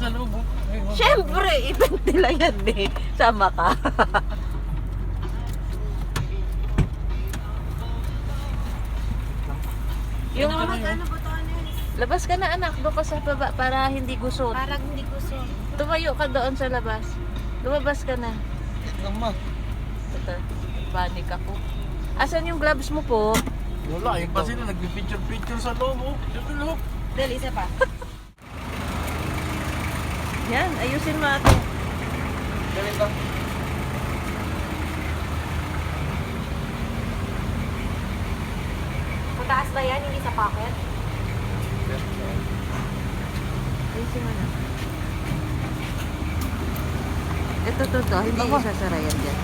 sa loob. Siyempre, event nila yan eh. Sama ka. Yung Ano ba to, Anes? labas ka na anak, doon ka sa baba para hindi gusot. Parang hindi ko so. Tumayo ka doon sa labas. Lumabas ka na. Naman. Ito, panic ako. Asan yung gloves mo po? Wala, yung pa sila nagpipicture-picture sa loob. Oh. Sa loob. Dali, isa pa. Yan, ayusin mo ate. Dali ka. Mataas ba yan? Hindi sa pocket? Ayusin mo na. Ito, hindi isasara yan dyan.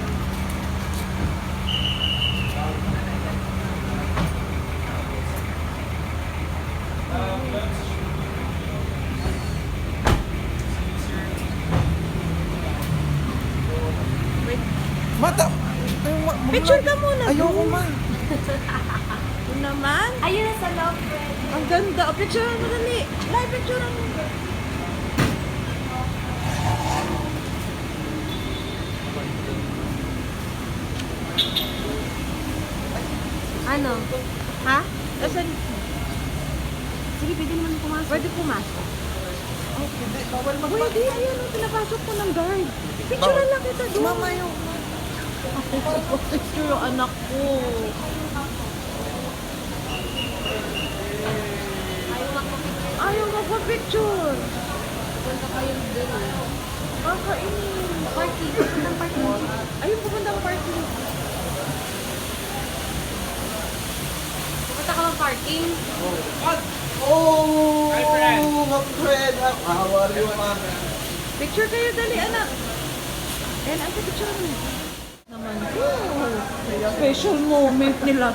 Wait, Mata! picture ka muna. Ayoko man. Ito naman. Ayun na sa loob, friend. Ang ganda. O, picture mo dali. Live picture mo. Ano? Ha? Asan? Sige, pwede naman pumasok. Pwede pumasok. Hindi, bawal Pwede, ayan o. Pinapasok ko ng guard. Picture na lang kita doon. Mama yung... Picture yung anak ko. Ayaw magpa-picture. Punta kayo doon. Kakainin. Parking. Punta parking. Ayun, pupuntang parking. Punta ka bang parking? Oh! Hi, friend! Friend! How are you, ma'am? Picture kayo, dali, anak. Ayan, ang picture mo. Naman. Oh, special moment nila.